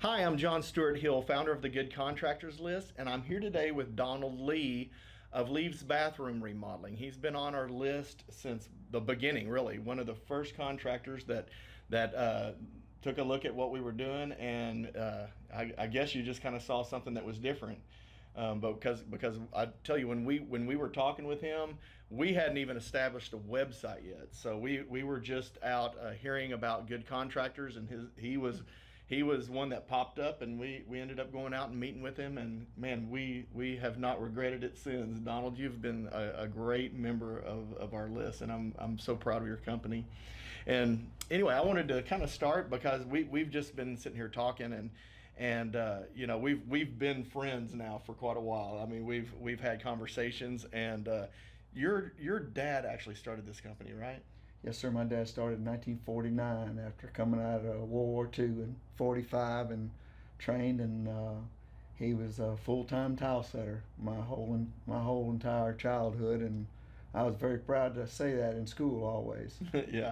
Hi, I'm John Stuart Hill, founder of the Good Contractors List, and I'm here today with Donald Lee of Lee's Bathroom Remodeling. He's been on our list since the beginning, really. One of the first contractors that took a look at what we were doing, and I guess you just kind of saw something that was different. But because I tell you, when we were talking with him, we hadn't even established a website yet. So we were just out hearing about good contractors, and he was one that popped up, and we ended up going out and meeting with him, and man, we have not regretted it since. Donald, you've been a great member of our list, and I'm so proud of your company. And anyway, I wanted to kind of start because we've just been sitting here talking, and you know, we've been friends now for quite a while. I mean, we've had conversations, and your dad actually started this company, right? Yes, sir. My dad started in 1949 after coming out of World War II in 45 and trained, and he was a full-time tile setter my whole entire childhood, and I was very proud to say that in school always. Yeah.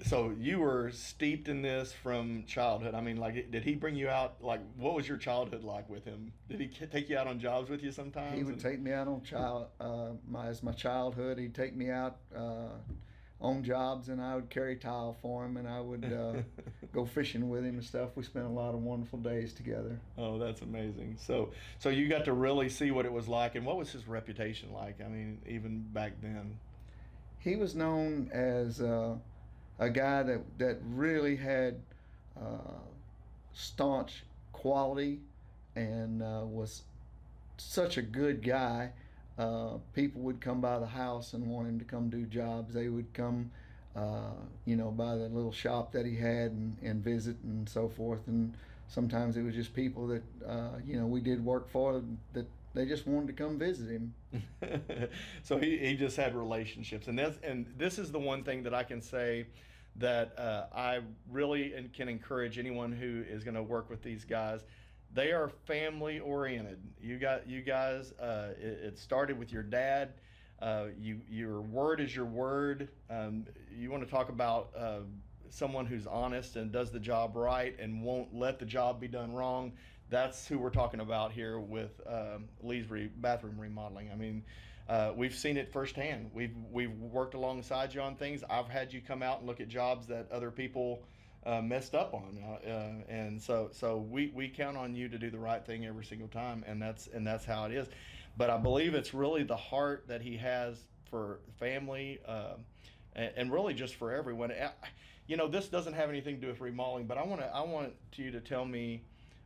So you were steeped in this from childhood. I mean, like, did he bring you out? Like, what was your childhood like with him? Did he take you out on jobs with you sometimes? He would take me out on my childhood. He'd take me out on jobs, and I would carry tile for him, and I would go fishing with him and stuff. We spent a lot of wonderful days together. Oh, that's amazing. So you got to really see what it was like, and what was his reputation like? I mean, even back then. He was known as a guy that really had staunch quality and was such a good guy. People would come by the house and want him to come do jobs. They would come, by the little shop that he had and visit and so forth. And sometimes it was just people that, we did work for that they just wanted to come visit him. So he just had relationships, and this is the one thing that I can say that I really can encourage anyone who is going to work with these guys. They are family oriented. You guys. It started with your dad. Your word is your word. You want to talk about someone who's honest and does the job right and won't let the job be done wrong. That's who we're talking about here with Lee's Bathroom Remodeling. I mean, we've seen it firsthand. We've worked alongside you on things. I've had you come out and look at jobs that other people messed up on, and so we count on you to do the right thing every single time, and that's how it is. But I believe it's really the heart that he has for family, and really just for everyone. This doesn't have anything to do with remodeling, but I want you to tell me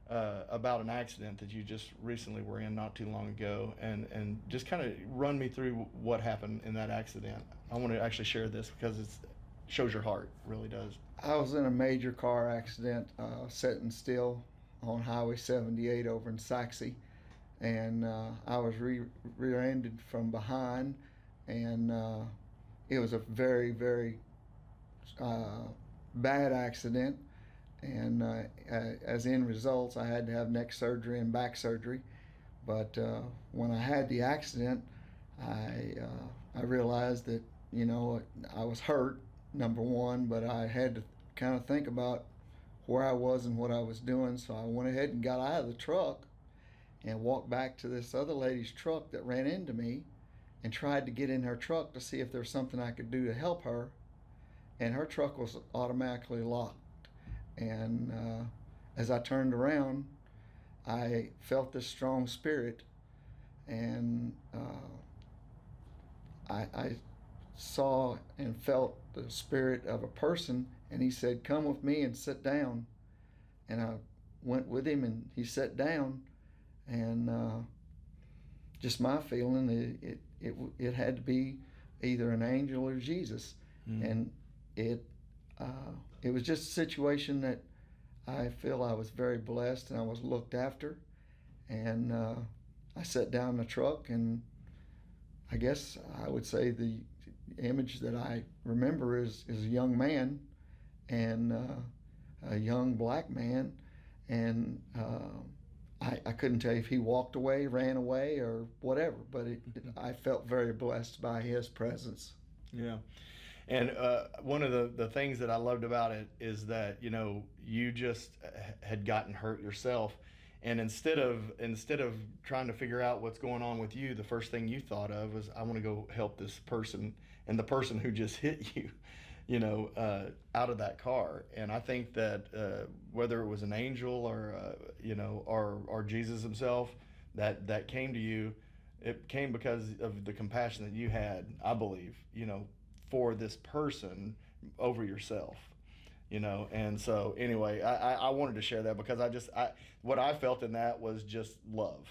about an accident that you just recently were in not too long ago, and just kind of run me through what happened in that accident. I want to actually share this because it shows your heart, really does. I was in a major car accident, sitting still on Highway 78 over in Saxe, and I was rear-ended from behind, and it was a very, very bad accident. And as end results, I had to have neck surgery and back surgery. But when I had the accident, I realized that I was hurt, number one, but I had to kind of think about where I was and what I was doing. So I went ahead and got out of the truck and walked back to this other lady's truck that ran into me and tried to get in her truck to see if there was something I could do to help her. And her truck was automatically locked. And as I turned around, I felt this strong spirit, and I saw and felt the spirit of a person, and he said, "Come with me and sit down." And I went with him, and he sat down, and just my feeling, it had to be either an angel or Jesus. And it was just a situation that I feel I was very blessed and I was looked after. And I sat down in the truck, and I guess I would say the image that I remember is a young man, and a young black man, and I couldn't tell you if he walked away, ran away, or whatever, but I felt very blessed by his presence. Yeah. And one of the things that I loved about it is that, you just had gotten hurt yourself. And instead of trying to figure out what's going on with you, the first thing you thought of was, I want to go help this person, and the person who just hit you, out of that car. And I think that whether it was an angel or or Jesus himself that came to you, it came because of the compassion that you had, I believe, for this person over yourself. And so anyway, I wanted to share that because what I felt in that was just love.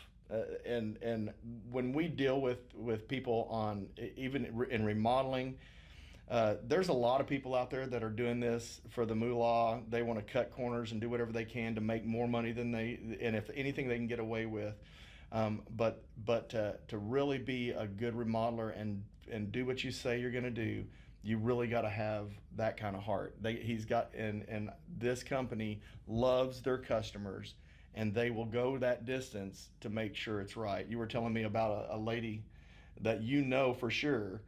And when we deal with people on, even in remodeling, there's a lot of people out there that are doing this for the moolah. They want to cut corners and do whatever they can to make more money and if anything they can get away with. But to really be a good remodeler and do what you say you're going to do, you really got to have that kind of heart. And this company loves their customers, and they will go that distance to make sure it's right. You were telling me about a lady that for sure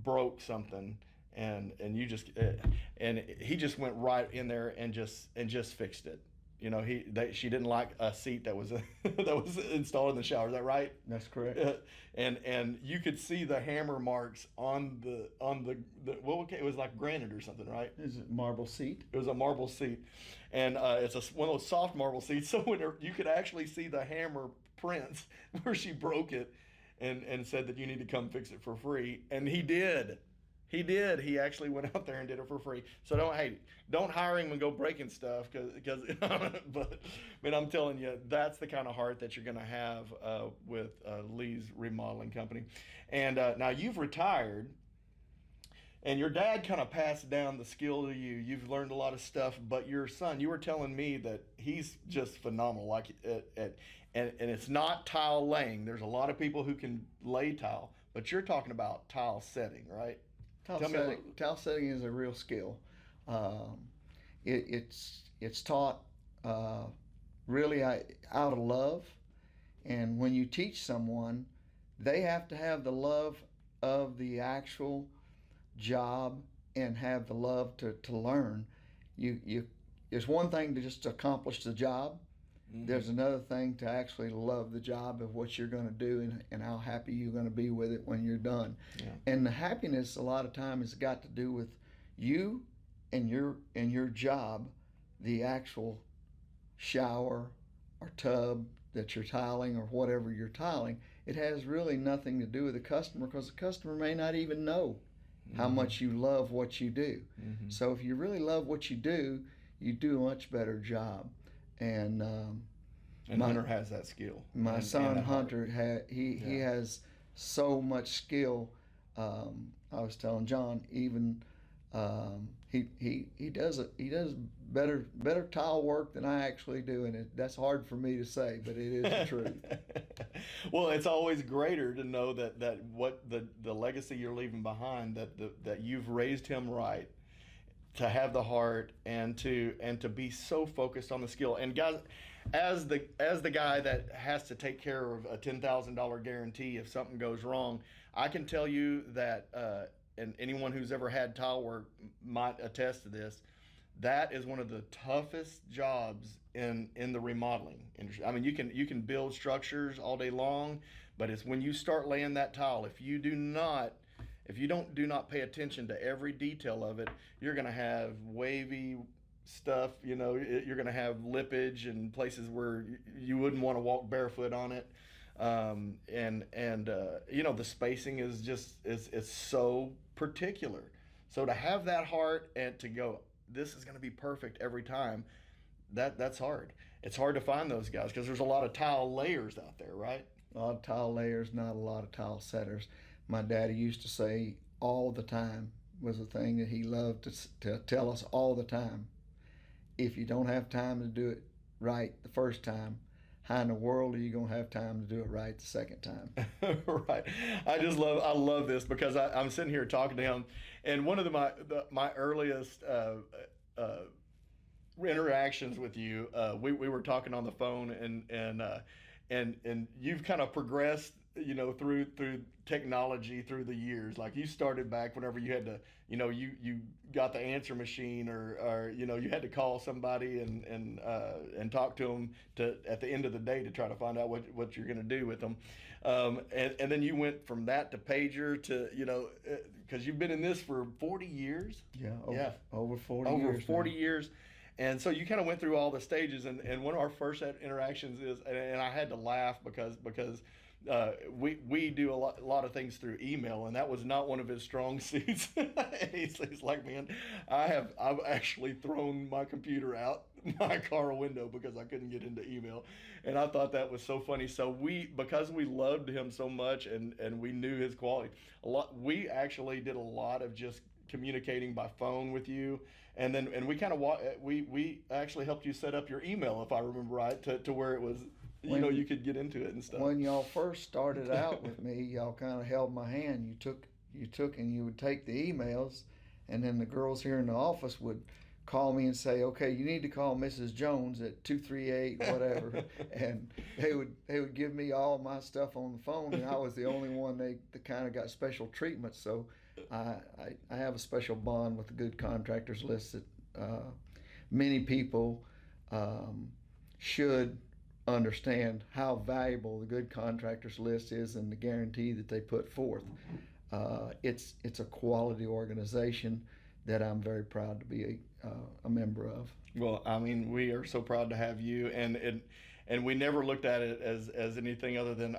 broke something, and he just went right in there and just fixed it. She didn't like a seat that was that was installed in the shower. Is that right? That's correct. And you could see the hammer marks on the it was like granite or something, right? Is it marble seat? It was a marble seat, and it's one of those soft marble seats. So you could actually see the hammer prints where she broke it, and said that you need to come fix it for free, and he did. He did. He actually went out there and did it for free. So don't hire him and go breaking stuff but I'm telling you, that's the kind of heart that you're going to have with Lee's Remodeling Company. And now you've retired, and your dad kind of passed down the skill to you. You've learned a lot of stuff, but your son, you were telling me that he's just phenomenal. Like and it's not tile laying. There's a lot of people who can lay tile, but you're talking about tile setting, right? Tile setting is a real skill. It's taught really out of love, and when you teach someone, they have to have the love of the actual job and have the love to learn. It's one thing to just accomplish the job. Mm-hmm. There's another thing to actually love the job of what you're going to do and how happy you're going to be with it when you're done. Yeah. And the happiness a lot of times has got to do with you and your job, the actual shower or tub that you're tiling or whatever you're tiling. It has really nothing to do with the customer, because the customer may not even know how much you love what you do. Mm-hmm. So if you really love what you do a much better job. And Hunter has that skill. My son Hunter he has so much skill. I was telling John, even he does better tile work than I actually do, and that's hard for me to say, but it is the truth. Well, it's always greater to know that what the legacy you're leaving behind, that you've raised him right, to have the heart and to be so focused on the skill. And guys, as the guy that has to take care of a $10,000 guarantee if something goes wrong, I can tell you that, and anyone who's ever had tile work might attest to this, that is one of the toughest jobs in the remodeling industry. I mean, you can build structures all day long, but it's when you start laying that tile, if you do not pay attention to every detail of it, you're going to have wavy stuff. You're going to have lippage and places where you wouldn't want to walk barefoot on it. The spacing is it's so particular. So to have that heart and to go, this is going to be perfect every time, that's hard. It's hard to find those guys because there's a lot of tile layers out there, right? A lot of tile layers, not a lot of tile setters. My daddy used to say all the time, was a thing that he loved to tell us all the time. If you don't have time to do it right the first time, how in the world are you going to have time to do it right the second time? Right. I love this because I'm sitting here talking to him, and one of my earliest interactions with you, we were talking on the phone, and you've kind of progressed through technology through the years. Like you started back whenever you had to, you got the answer machine, or you had to call somebody and talk to them at the end of the day to try to find out what you're going to do with them. And then you went from that to pager to, because you've been in this for 40 years. Yeah, over 40 over years. 40 now. years. And so you kind of went through all the stages, and one of our first interactions is, and I had to laugh because we do a lot of things through email, and that was not one of his strong suits. He's like, man, I've actually thrown my computer out my car window because I couldn't get into email, and I thought that was so funny. So because we loved him so much, and we knew his quality we actually did a lot of just communicating by phone with you, and we kind of we actually helped you set up your email, if I remember right, to where it was you could get into it and stuff. When y'all first started out with me, y'all kind of held my hand. You took and you would take the emails, and then the girls here in the office would call me and say, okay, you need to call Mrs. Jones at 238 whatever, and they would give me all my stuff on the phone, and I was the only one that kind of got special treatment. So I have a special bond with the Good Contractors List that many people should understand how valuable the Good Contractors List is and the guarantee that they put forth. It's a quality organization that I'm very proud to be a member of. Well, I mean, we are so proud to have you, and we never looked at it as anything other than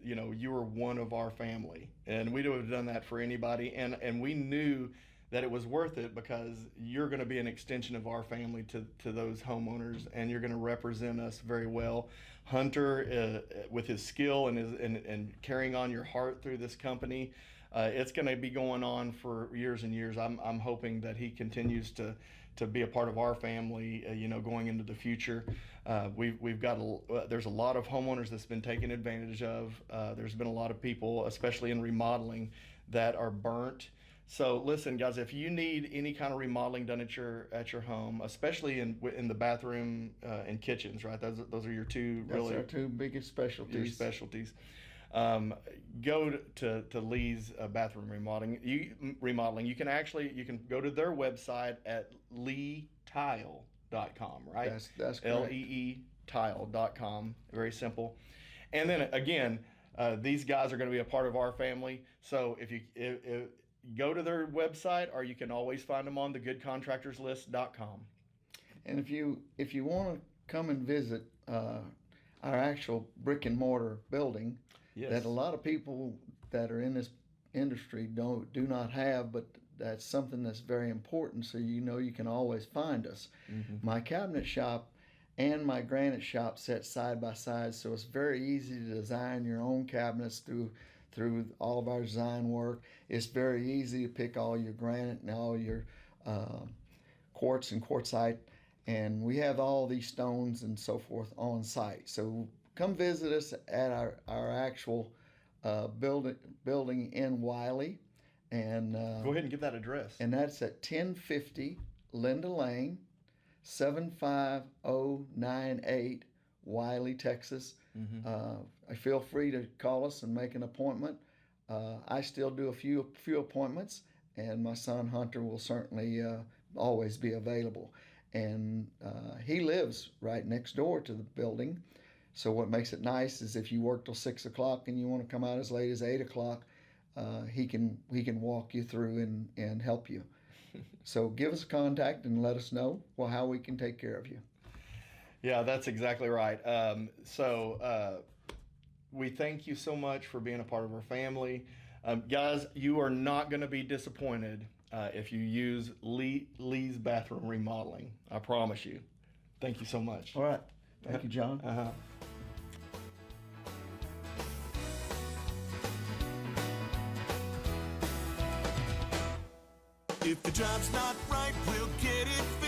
you were one of our family, and we would have done that for anybody, and we knew that it was worth it because you're going to be an extension of our family to those homeowners, and you're going to represent us very well. Hunter, with his skill and carrying on your heart through this company, it's going to be going on for years and years. I'm hoping that he continues to be a part of our family, going into the future. We've got there's a lot of homeowners that's been taken advantage of. There's been a lot of people, especially in remodeling, that are burnt. So listen, guys, if you need any kind of remodeling done at your home, especially in the bathroom and kitchens, right? Those are your two That's our two biggest specialties. Your specialties. Go to Lee's bathroom remodeling. You can go to their website at leetile.com, right? That's correct. LEE tile.com. Very simple. And then again, these guys are going to be a part of our family. So if go to their website, or you can always find them on the goodcontractorslist.com. And if you want to come and visit our actual brick and mortar building, yes, that a lot of people that are in this industry do not have, but that's something that's very important, so you can always find us. Mm-hmm. My cabinet shop and my granite shop set side by side, so it's very easy to design your own cabinets through all of our design work. It's very easy to pick all your granite and all your quartz and quartzite, and we have all these stones and so forth on site. So come visit us at our actual building in Wiley, and go ahead and give that address. And that's at 1050 Linda Lane, 75098, Wiley, Texas. Mm-hmm. Feel free to call us and make an appointment. I still do a few appointments, and my son Hunter will certainly always be available. And he lives right next door to the building. So what makes it nice is if you work till 6 o'clock and you want to come out as late as 8 o'clock, he can walk you through and help you. So give us a contact and let us know how we can take care of you. Yeah, that's exactly right. We thank you so much for being a part of our family. Guys, you are not going to be disappointed if you use Lee's Bathroom Remodeling. I promise you. Thank you so much. All right. Thank you, John. Uh-huh. If the job's not right, we'll get it fixed.